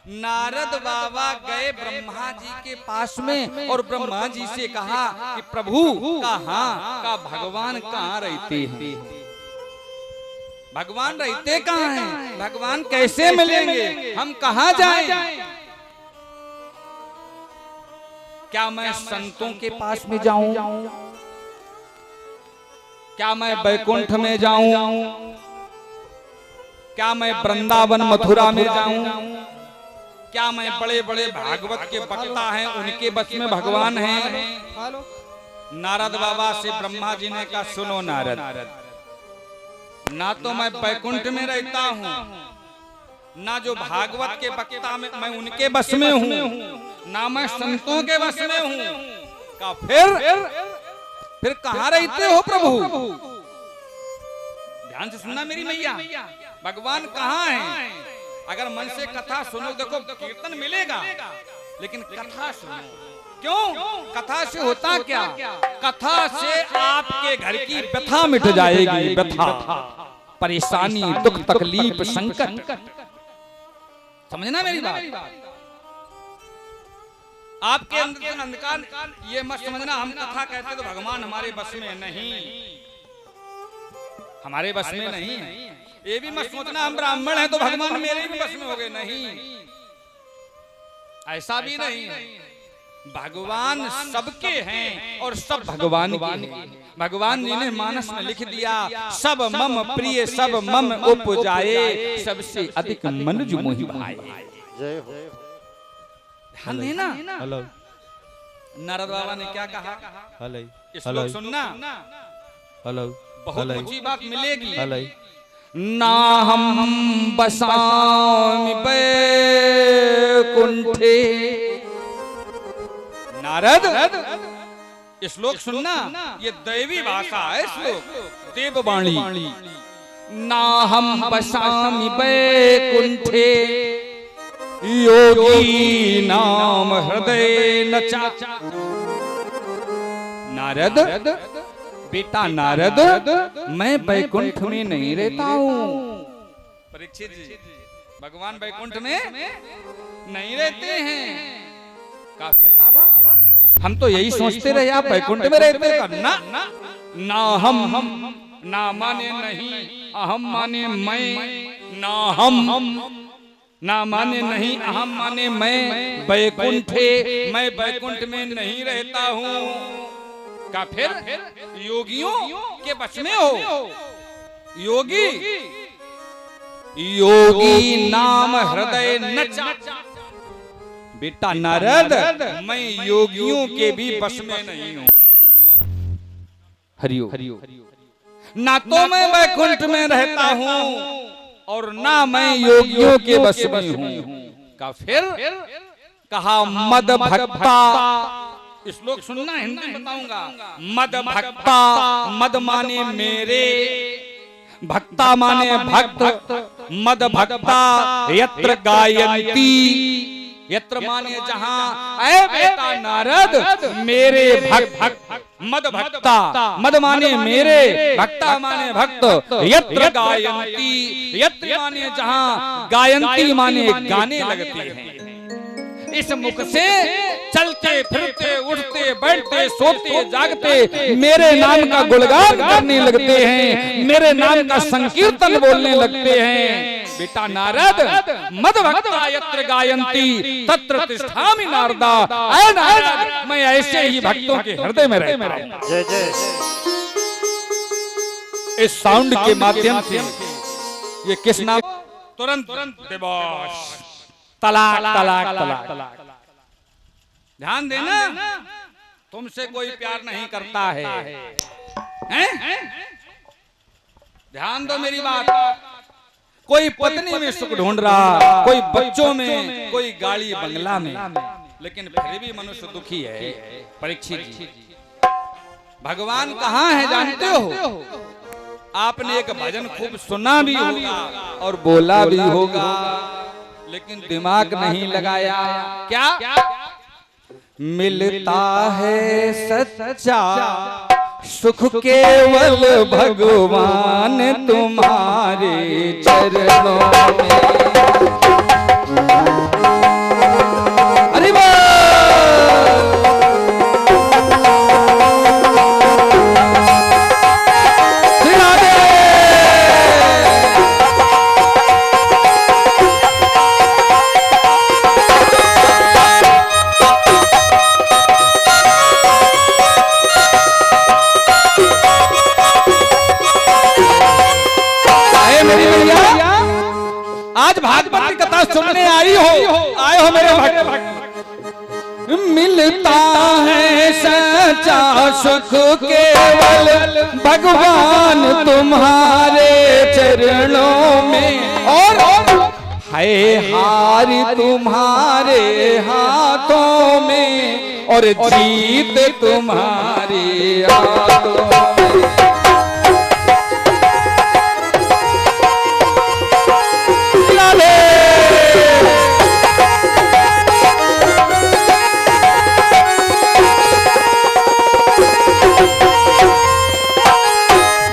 नारद बाबा गए ब्रह्मा जी के पास में और ब्रह्मा जी से कहा कि प्रभु कहाँ का भगवान कहाँ रहते हैं? भगवान रहते कहाँ हैं? भगवान कैसे मिलेंगे? हम कहाँ जाएं? क्या मैं संतों के पास में जाऊं? क्या मैं बैकुंठ में जाऊं? क्या मैं वृंदावन मथुरा में जाऊं? क्या मैं बड़े बड़े भागवत के वक्ता हैं उनके बस में भगवान हैं? नारद बाबा से ब्रह्मा जी ने कहा, सुनो नारद, ना तो मैं बैकुंठ में रहता हूँ, ना जो भागवत के वक्ता में मैं उनके बस में हूँ, ना मैं संतों के बस में हूँ। का फिर कहाँ रहते हो प्रभु? ध्यान से सुनना मेरी मैया, भगवान कहाँ हैं? अगर मन से कथा सुनो, देखो कीर्तन मिलेगा, लेकिन कथा सुनो। क्यों? कथा से होता क्या? कथा से आपके घर की व्यथा मिट जाएगी। व्यथा, परेशानी, दुख, तकलीफ, संकट। समझना मेरी बात। आपके अंधकार ये मत समझना हम कथा कहते तो भगवान हमारे बस में नहीं, हमारे बस में नहीं है। ये भी मत सोचना हम ब्राह्मण हैं तो भगवान मेरे भी बस में हो गए, नहीं, ऐसा भी नहीं है। भगवान सबके हैं और सब भगवान के हैं। भगवान जी ने मानस में लिख दिया, सब मम प्रिय सब मम उपजाए, सबसे अधिक मनुज मोहि भाए। जय हो। ध्यान देना। हेलो, नारद बाबा ने क्या कहा? हेलो, इस लोग सुनना, हेलो, बहुत ऊंची बात मिलेगी। हेलो, नाहं बसामि वैकुंठे। नारद श्लोक सुनना, ये दैवी भाषा है श्लोक, देववाणी। नाहं बसामि वैकुंठे योगी नाम हृदय न चा। नारद, बेटा नारद, मैं वैकुंठ में नहीं रहता हूँ। परीक्षित जी, भगवान वैकुंठ में नहीं रहते हैं। काफिर बाबा, हम तो यही सोचते रहे आप वैकुंठ में रहते हैं। ना हम ना माने नहीं, अहम माने मैं, ना हम ना माने नहीं, अहम माने मैं, वैकुंठे, मैं वैकुंठ में नहीं रहता हूँ। का फिर योगियों के बस में हो। योगी, योगी नाम हृदय न चा। बेटा नारद, मैं योगियों के भी बस में नहीं हूँ। हरिओ, ना तो मैं वैकुंठ में रहता हूँ और ना मैं योगियों के बस में हूँ। का फिर कहा मद भक्ता। श्लोक सुनना, हिंदी में बताऊंगा। मद भक्ता, मद माने मेरे, भक्ता माने भक्त, मद भक्ता यत्र गायन्ति, यत्र माने जहां। ऐ बेटा नारद, मेरे भक्त, मद भक्ता, मद माने मेरे, भक्ता माने भक्त, यत्र गायन्ति, यत्र माने जहां, गायन्ति माने गाने लगते हैं। इस मुख से चलते फिरते उठते बैठते सोते जागते मेरे नाम का गुणगान करने लगते हैं, मेरे नाम का संकीर्तन बोलने लगते हैं। बेटा नारद, मद भक्ता यत्र गायन्ति तत्र तिष्ठामि नारदा। ऐ नारद, मैं ऐसे ही भक्तों के हृदय में रहता हूं। जय जय। इस साउंड के माध्यम से ये किस नाम? तुरंत दिवस, तलाक तलाक तलाक। ध्यान देना, तुमसे कोई प्यार नहीं करता है, हैं? ध्यान दो मेरी बात। कोई पत्नी में सुख ढूंढ रहा, कोई बच्चों में, कोई गाड़ी बंगला में, लेकिन फिर भी मनुष्य दुखी है। परीक्षित जी, भगवान कहाँ है जानते हो? आपने एक भजन खूब सुना भी होगा और बोला भी होगा, लेकिन दिमाग नहीं लगाया। क्या? मिलता है सच्चा सुख केवल भगवान तुम्हारे चरणों में। अरे आज भागवत की कथा सुनने आए हो मेरे भक्त। मिलता है सच्चा सुख केवल भगवान तुम्हारे चरणों में, और है हार तुम्हारे हाथों में, और जीत तुम्हारे हाथों में।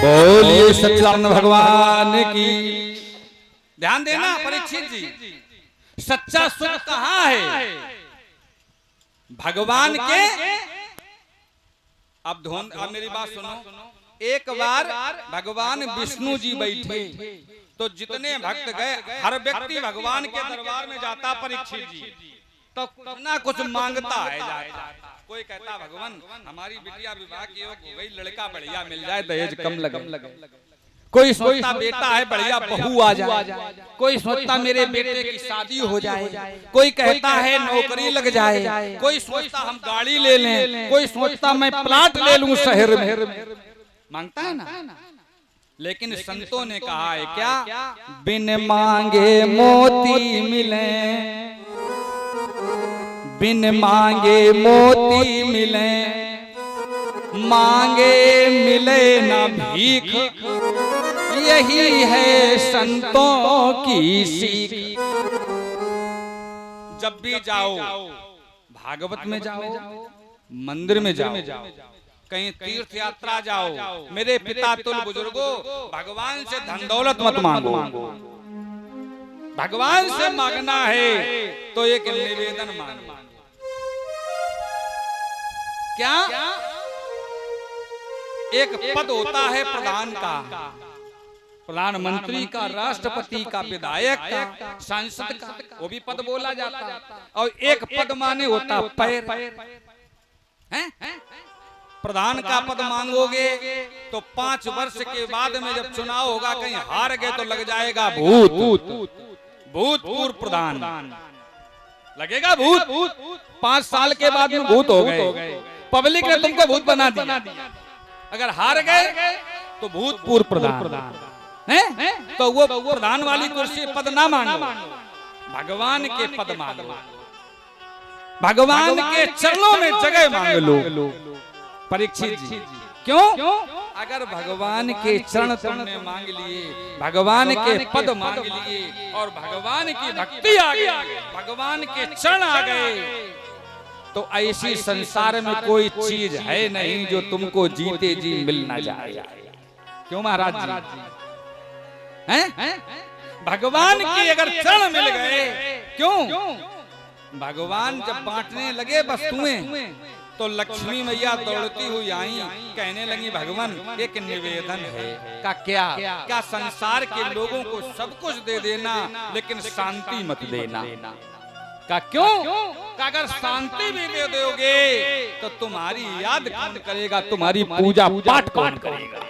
बोलिए सच्चिदानंद भगवान की। ध्यान देना परीक्षित जी, सच्चा सुख कहाँ है? भगवान के। अब मेरी बात सुनो। एक बार भगवान विष्णु जी बैठे तो जितने भक्त गए, हर व्यक्ति भगवान के दरबार में जाता परीक्षित जी, तो ना कुछ मांगता है जाता। कोई कहता भगवान हमारी बिटिया विवाह की हो गई, लड़का बढ़िया मिल जाए, दहेज कम लगे। कोई सोचता बेटा है बढ़िया बहू आ जाए, कोई सोचता मेरे बेटे की शादी हो जाए, कोई कहता है नौकरी लग जाए, कोई सोचता हम गाड़ी ले लें, कोई सोचता मैं प्लाट ले लूं शहर में। मांगता है ना। लेकिन संतों ने कहा है क्या, बिन मांगे मोती मिले, बिन मांगे मोती मिले, मांगे मिले ना भीख, यही है संतों की सीख। जब भी जाओ, भागवत में जाओ, मंदिर में जाओ, कहीं तीर्थ यात्रा जाओ, मेरे पिता तुल बुजुर्गों, भगवान से धन दौलत मत मांगो। भगवान से मांगना है तो एक निवेदन मांगो। क्या एक पद होता है प्रधान का, प्रधानमंत्री का, राष्ट्रपति का, विधायक का, सांसद का, वो भी पद बोला जाता है। और एक पद माने होता पैर हैं? प्रधान का पद मांगोगे तो 5 वर्ष के बाद में जब चुनाव होगा, कहीं हार गए तो लग जाएगा भूतपूर्व प्रधान, लगेगा भूत। 5 साल के बाद में भूत हो गए, पब्लिक ने तुमको भूत बना दिया। अगर हार गए तो भूतपूर्व प्रधान हैं? तो वो प्रधान वाली कुर्सी पद ना मांगो, भगवान के पद मांगो, भगवान के चरणों में जगह मांग लो। परीक्षित जी, क्यों? अगर भगवान के चरण तुमने मांग लिए, भगवान के पद मांग लिए और भगवान की भक्ति आ गई, भगवान के चरण आ गए, तो ऐसी संसार में कोई चीज है नहीं जो तुमको जीते जी मिल ना जाए। क्यों महाराज जी? हैं? भगवान के अगर चरण मिल गए, क्यों? भगवान जब बांटने लगे वस्तुएं तो लक्ष्मी मैया दौड़ती हुई आई, कहने लगी भगवान एक निवेदन है। का क्या संसार के लोगों को सब कुछ दे देना, लेकिन शांति मत देना। का क्यों? का अगर शांति भी दे दोगे तो तुम्हारी याद कौन करेगा, तुम्हारी पूजा पाठ कौन करेगा?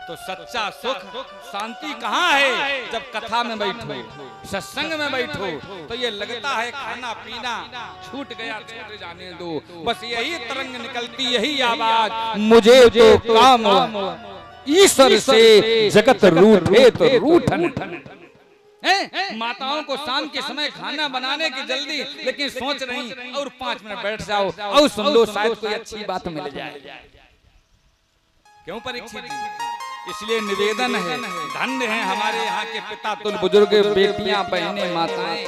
तो सच्चा सुख शांति कहाँ है? जब कथा में बैठो, सत्संग में बैठो, तो ये लगता है खाना पीना छूट गया, छूट जाने दो, बस यही तरंग निकलती, यही आवाज, मुझे तो काम ईश्वर से, जगत रूठे तो रूठन। माताओं को शाम के समय खाना बनाने की जल्दी, लेकिन सोच रही और 5 मिनट बैठ जाओ और सुन लो, शायद कोई अच्छी बात मिल जाए। क्यों परीक्षित जी? इसलिए निवेदन है, धन्य है हमारे यहाँ के पिता तुल बुजुर्ग, बेटियां, बहनें, माताएं,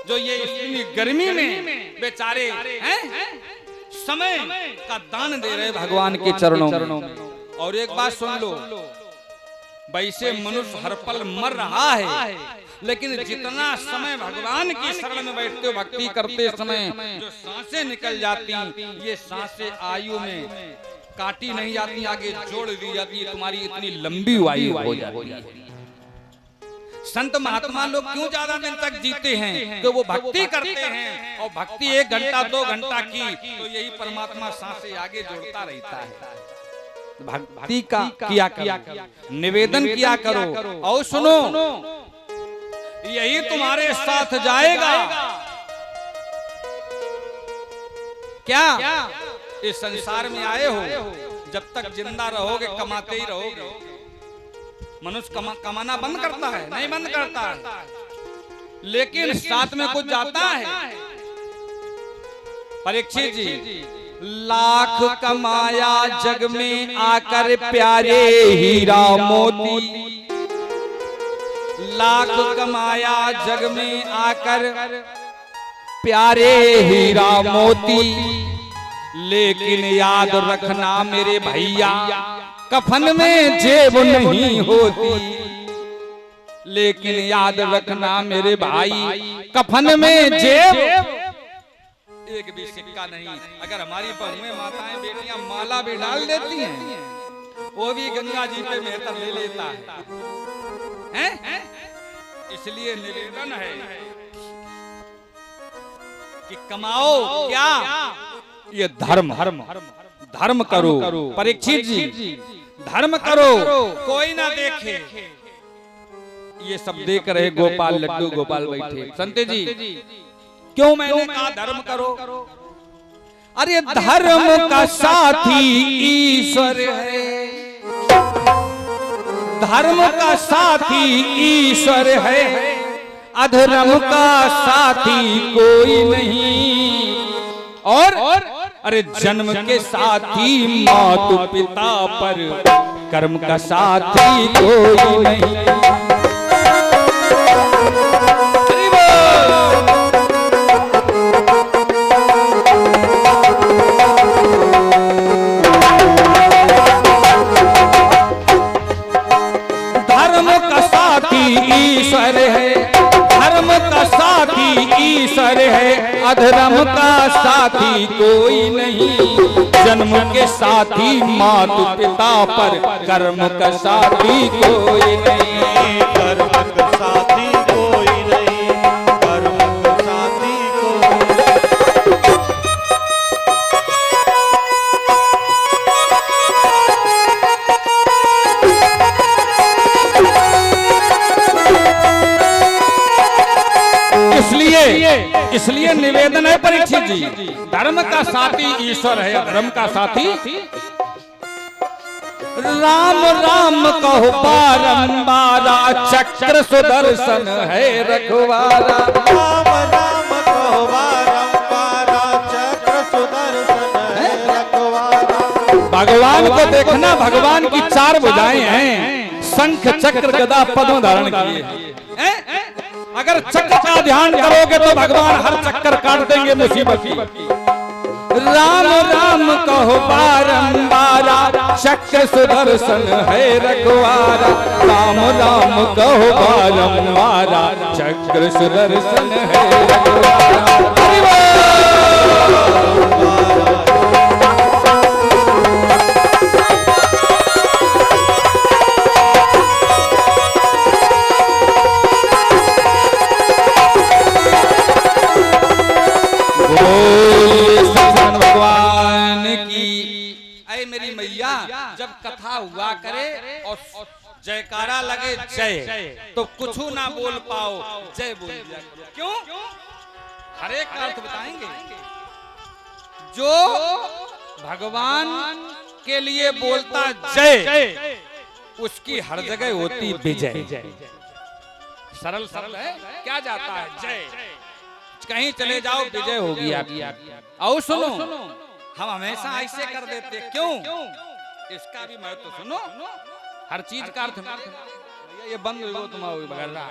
जो ये इतनी गर्मी में बेचारे समय का दान दे रहे भगवान के चरणों में। और एक बात सुन लो, वैसे मनुष्य हर पल मर रहा है, लेकिन जितना समय भगवान की शरण में बैठते हो, भक्ति करते समय जो सांसें निकल जाती, ये सांसें आयु में काटी नहीं जाती, आगे जोड़ दी जाती है, तुम्हारी इतनी लंबी आयु हो जाती है। संत महात्मा लोग क्यों ज्यादा दिन तक जीते हैं? तो वो भक्ति करते हैं, और भक्ति 1 घंटा 2 घंटा की तो यही परमात्मा सांसें आगे जोड़ता रहता है। भक्ति का किया निवेदन किया करो, और सुनो, यही तुम्हारे साथ जाएगा। क्या इस संसार में आए हो, जब तक जिंदा रहोगे कमाते ही रहोगे। मनुष्य कमाना बंद करता है? नहीं बंद करता है, लेकिन साथ में कुछ जाता है। परीक्षित जी, लाख कमाया जग में आकर प्यारे हीरा मोती, लाख कमाया जग में आकर प्यारे हीरा मोती, लेकिन याद रखना मेरे भैया, कफन में जेब नहीं होती। लेकिन याद रखना मेरे भाई, कफन में जेब एक भी सिक्का नहीं। अगर हमारी बहुएं, माताएं, बेटियां माला भी डाल देती हैं, वो भी गंगा जी पे मेहतर ले लेता है। इसलिए निवेदन है कि कमाओ क्या, ये धर्म करो। परीक्षित जी, धर्म करो, कोई ना देखे। ये सब देख रहे गोपाल, लड्डू गोपाल बैठे। संत जी, क्यों मैंने कहा धर्म करो? अरे धर्म का साथी ईश्वर है, धर्म का साथी ईश्वर है, अधर्म का साथी कोई नहीं। और अरे जन्म के साथी माता पिता पर, कर्म का साथी कोई नहीं। ईश्वर है, धर्म का साथी ईश्वर है, अधर्म का साथी कोई नहीं। जन्म के साथी माता पिता पर, कर्म का साथी कोई नहीं। कर्म का साथी कोई नहीं, कर्म का साथी कोई नहीं। इसलिए निवेदन है परीक्षित जी, धर्म का साथी ईश्वर है, धर्म का साथी राम राम कहो बारंबारा, चक्र सुदर्शन है रखवारा। राम राम कहो बारंबारा, चक्र सुदर्शन है रखवारा। भगवान को देखना, भगवान की 4 भुजाएं हैं, शंख चक्र गदा पद्म धारण किए। अगर चक्र का ध्यान करोगे तो भगवान हर चक्कर काट देंगे मुसीबत की। राम राम कहो बारंबारा, चक्र सुदर्शन है रखवारा। राम राम कहो बारंबारा, चक्र सुदर्शन है रखवारा। भगवान की। अरे मेरी मैया, जब कथा हुआ करे और जयकारा लगे जय, तो कुछ ना बोल पाओ, जय बोल दिया करो। क्यों? हर एक का अर्थ बताएंगे। जो भगवान के लिए बोलता जय, उसकी हर जगह होती विजय। सरल सरल है, क्या जाता है जय, कहीं चले जाओ विजय होगी आपकी। आओ सुनो, हम हमेशा ऐसे कर देते, क्यों? इसका भी महत्व सुनो। हर चीज का अर्थ, ये बंद हो तुम बगल रहा।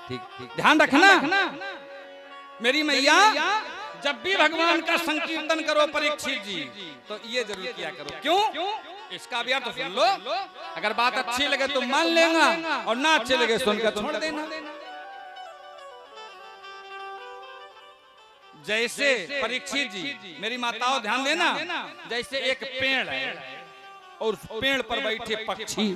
ठीक ठीक, ध्यान रखना मेरी मैया। जब भी भगवान का संकीर्तन करो परीक्षित जी, तो ये जरूर किया करो। क्यों? इसका भी अर्थ सुन लो। अगर बात अच्छी लगे तो मान लेना, और ना अच्छी लगे सुनकर छोड़ देना। जैसे परीक्षित जी, मेरी माताओं ध्यान देना, जैसे एक पेड़ है और उस पेड़ पर बैठे पक्षी,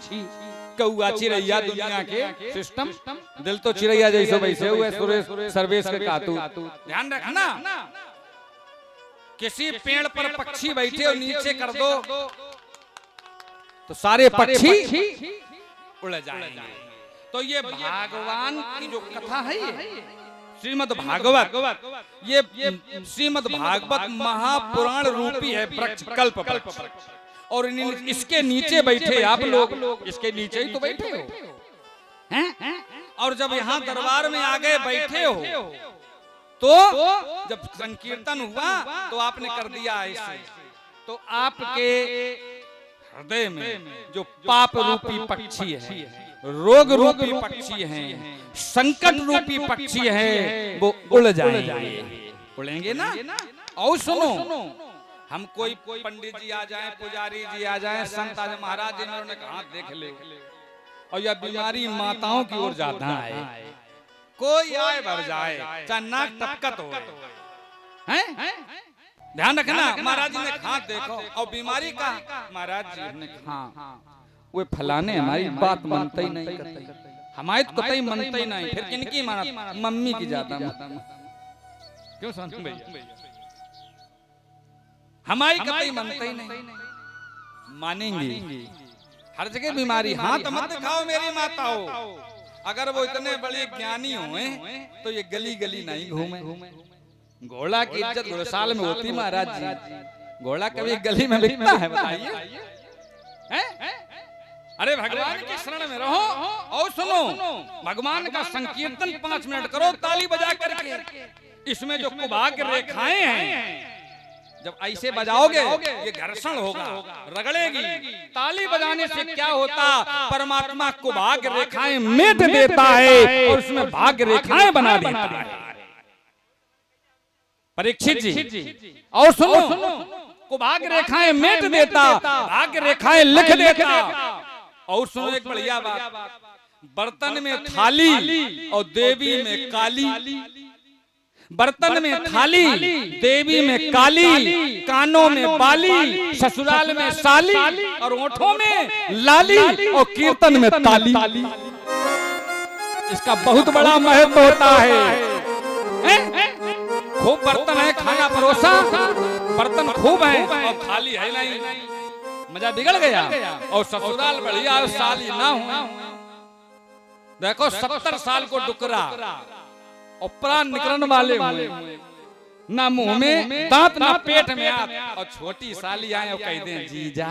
कौआ चिड़ैया, दुनिया के सिस्टम, दिल तो चिड़ैया जैसे वैसे हुए, सुरेश सर्वेश के कातू। ध्यान रखना, किसी पेड़ पर पक्षी बैठे और नीचे कर दो तो सारे पक्षी उड़ जाएंगे। तो ये भगवान की जो कथा है, श्रीमद् भागवत, ये श्रीमद् भागवत महापुराण रूपी है वृक्ष, कल्प वृक्ष। और इसके नीचे बैठे आप लोग, इसके नीचे ही तो बैठे हो हैं? और जब यहाँ दरबार में आ गए बैठे हो, तो जब संकीर्तन हुआ तो आपने कर दिया ऐसे, तो आपके हृदय में जो पाप रूपी पक्षी है, रोग रूपी पक्षी हैं, संकट रूपी पक्षी हैं, वो उड़ जाएंगे। उड़ेंगे ना? और सुनो, हम कोई पंडित जी आ जाएं, पुजारी जी आ जाएं, संत आ जाए, महाराज जी ने कहा देख ले, और यह बीमारी माताओं की ओर जाता है। कोई आए भर जाए, चाहे नाक टपकत हो, हैं? ध्यान रखना। महाराज जी ने कहा देखो, और बीमारी का महाराज जी ने कहा वो फलाने हमारी बात मानते ही नहीं, हमारी तो कतई मानते ही नहीं, फिर किनकी माना? मम्मी की ज्यादा। क्यों सुन भैया, हमारी कतई मानते ही नहीं, मानेंगे हर जगह बीमारी। हाँ तो मत दिखाओ मेरी माताओं, अगर वो इतने बड़े ज्ञानी हुए तो ये गली गली नहीं घूमे। घोड़ा की इज्जत घोड़साल में होती महाराज जी, घोड़ा कभी गली में बिकता है बताइए? हैं? अरे भगवान की शरण में रहो और सुनो, भगवान का संकीर्तन 5 मिनट करो ताली बजा करके। इसमें जो कुभाग रेखाएं हैं जब ऐसे बजाओगे ये घर्षण होगा, रगड़ेगी। ताली बजाने से क्या होता, परमात्मा कुभाग रेखाएं मेट देता है और उसमें भाग्य रेखाएं बना देता है। परीक्षित जी और सुनो, कुभाग रेखाएं मेट देता, भाग्य रेखाएं लिख देता। और सुनो एक बढ़िया बात, बर्तन में थाली और देवी में काली, बर्तन में थाली देवी में काली, कानों में बाली, ससुराल में साली और ओठों में लाली और कीर्तन में ताली। इसका बहुत बड़ा महत्व होता है। खूब बर्तन है, खाना परोसा, बर्तन खूब है और थाली है नहीं, मजा बिगड़ गया। और ससुराल बढ़िया और साली ना हो। देखो 70 साल को डुकरा और प्राण निकलने वाले हुए, ना मुंह में दांत ना पेट में आत, और छोटी साली आए और कह दें जीजा,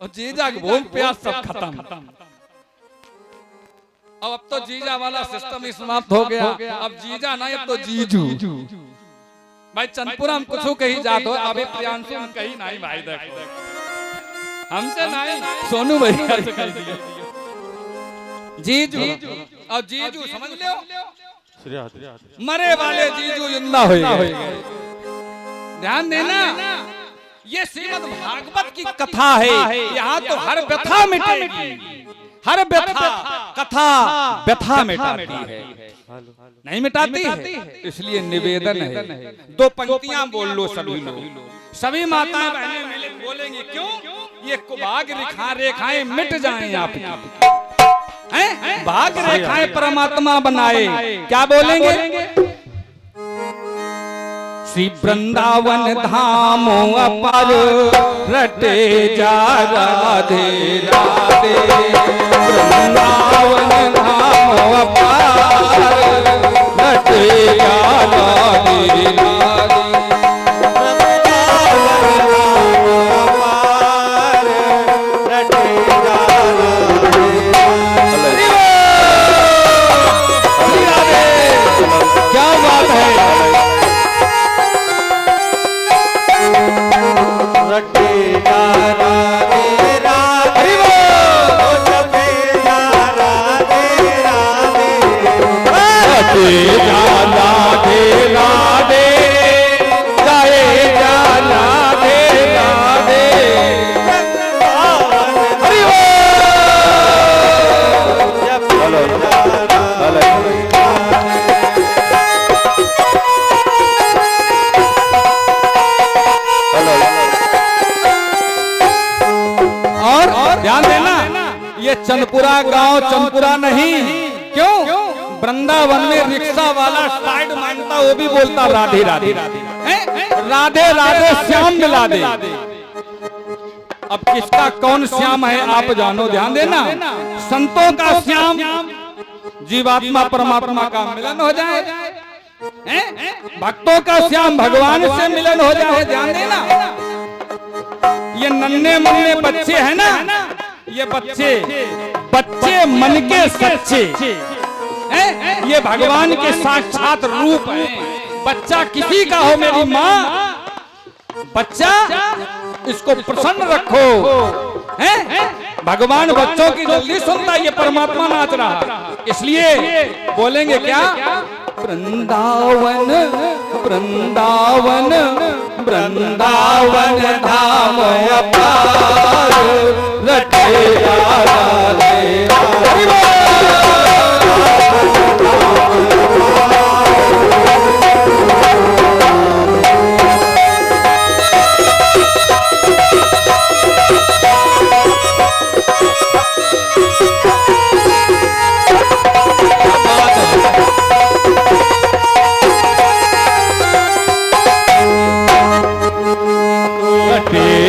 और जीजा के भूख प्यास सब खत्म। अब तो जीजा वाला सिस्टम ही समाप्त हो गया। अब जीजा नहीं, अब तो जीजू। भाई चंदपुरा हम कुछ कहीं जात हो, अभी प्रियांशु हम कहीं नहीं भाई, देखो हमसे नहीं, सोनू भैया से कह दिया जीजू। और जीजू समझ लो मरे वाले जीजू जिंदा हो गए। ध्यान देना, ये श्रीमद् भागवत की कथा है। यहाँ तो हर व्यथा मिटेगी, हर व्यथा कथा व्यथा मिटाती है, नहीं मिटाती है। इसलिए निवेदन है, 2 पंक्तियां बोल लो सभी लोग, सभी माताएं बहनें मिले बोलेंगे। क्यों? ये कुभाग रेखाएं मिट जाएं आपकी। भाग रेखाएं परमात्मा बनाए। क्या बोलेंगे? श्री वृंदावन धाम अपर रटे जा राधे राधे, वृंदावन धाम अपर रटे जा राधे राधे। ध्यान देना, ये चंदपुरा गांव चंदपुरा नहीं। क्यों? वृंदावन में रिक्शा वाला साइड मांगता, वो भी बोलता राधे राधे राधे राधे, श्याम मिला दे। अब किसका कौन श्याम है आप जानो। ध्यान देना, संतों का श्याम जीवात्मा परमात्मा का मिलन हो जाए, भक्तों का श्याम भगवान से मिलन हो जाए। ध्यान देना, ये नन्हे मुन्ने बच्चे हैं ना, ये बच्चे मन के सच्चे हैं, ये भगवान के साक्षात रूप हैं। बच्चा किसी का हो मेरी माँ, बच्चा इसको प्रसन्न रखो, हैं? भगवान बच्चों की जल्दी सुनता, ये परमात्मा नाच रहा। इसलिए बोलेंगे क्या? वृंदावन वृंदावन वृंदावन धाम अपार रटे राधे राधे।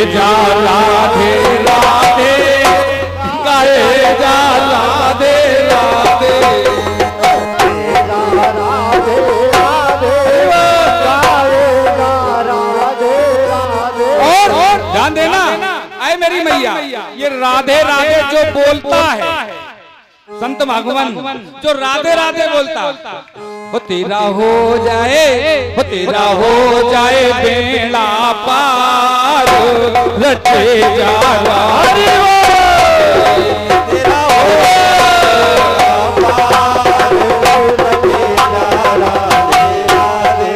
जा राधे राधे। मैया, ये राधे राधे जो बोलता है संत भगवान, जो राधे राधे बोलता, हो तेरा हो जाए बेड़ा पार, रचे जावा तेरा हो पार, रचे जा राधे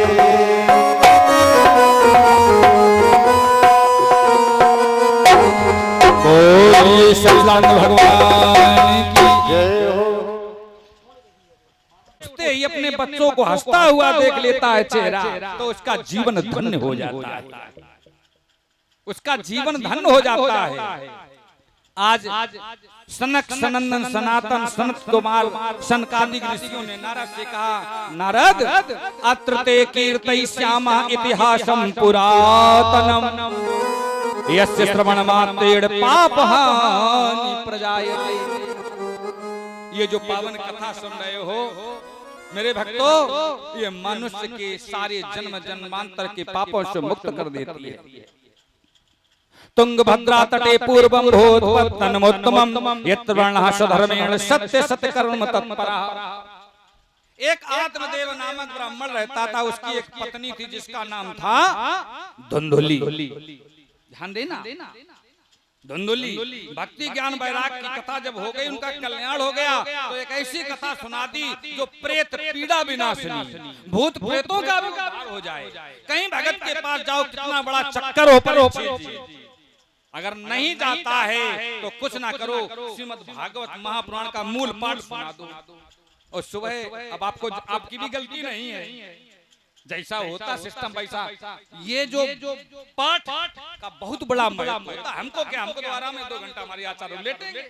बोलिए सतनाम भगवान की जय हो। उसते ही अपने बच्चों को हंसता हुआ देख लेता है चेहरा, तो उसका जीवन धन्य हो जाता है, उसका जीवन धन्य हो जाता है। आज सनक सनंदन सनातन सनत कुमार सनकादिक ऋषियों ने नारद से कहा, नारद अत्र ते कीर्तयिष्यामः इतिहासं पुरातनम, यस्य श्रवण मात्रेण पापहानि प्रजायते। ये जो पावन कथा सुन रहे हो मेरे भक्तों, ये मनुष्य के सारे जन्म जन्मांतर के पापों से मुक्त कर देती है। तुंगभद्रा तटे पूर्वम भूतपत्तनमोत्तमम, यत्र वर्णः स्वधर्मेण सत्य सत्य कर्म तत्परः। एक आत्मदेव नामक ब्राह्मण रहता था, उसकी एक पत्नी थी जिसका नाम था धुंधुली। ध्यान देना, धुंधुली। भक्ति ज्ञान वैराग की कथा जब हो गई, उनका कल्याण हो गया, तो एक ऐसी कथा सुना दी जो प्रेत पीड़ा विनाशिनी, भूत प्रेतों का भी उद्धार हो जाए। कहीं भगत के पास जाओ, कितना बड़ा चक्कर हो पर अगर नहीं जाता है तो कुछ ना करो, श्रीमद् भागवत महापुराण का मूल पाठ सुना दो, और सुबह अब आपको आपकी भी गलती नहीं है, जैसा होता सिस्टम वैसा। ये जो पाठ का बहुत बड़ा महत्व होता है। हमको क्या, हमको तो आराम है, 2 घंटा हमारे आचार्य लेटेंगे,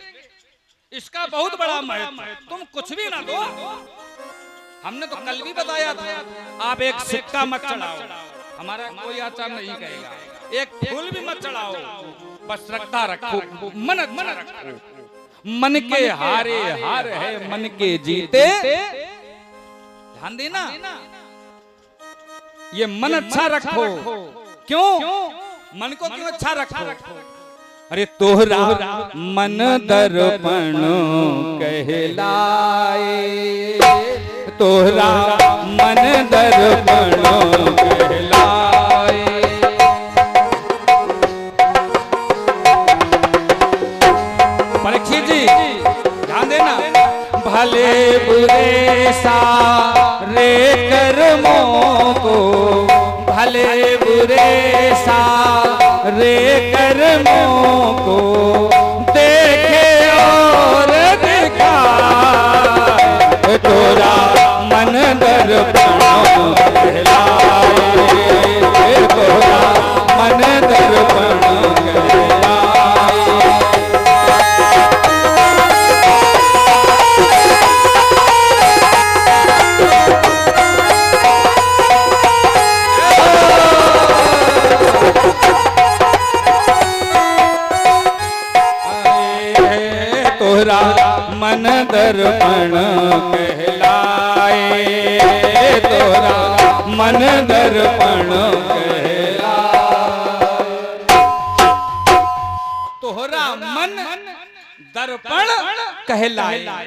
इसका बहुत बड़ा महत्व है। तुम कुछ भी ना दो, हमने तो कल भी बताया था, आप एक सिक्का मत चढ़ाओ, हमारा कोई आचार नहीं कहेगा, एक फूल भी मत चढ़ाओ, बस श्रद्धा रखो, मन अच्छा रखो। मन के हारे हार है, मन के जीते। ध्यान देना, ये मन अच्छा रखो। क्यों मन को क्यों अच्छा रखो? अरे तोहरा मन दर्पण कहलाए, तोहरा मन दर्पण कहलाए। परीक्षित जी ध्यान देना, भले बुरे सारे कर्मों को, भले बुरे सारे कर्मों को देखे और दिखाए, तोरा मन दर्पण कहलाए, तोरा मन दर्पण कहलाए। तोहरा मन दर्पण कहलाए, तोहरा मन दर्पण कहलाए, तोहरा मन दर्पण कहलाए।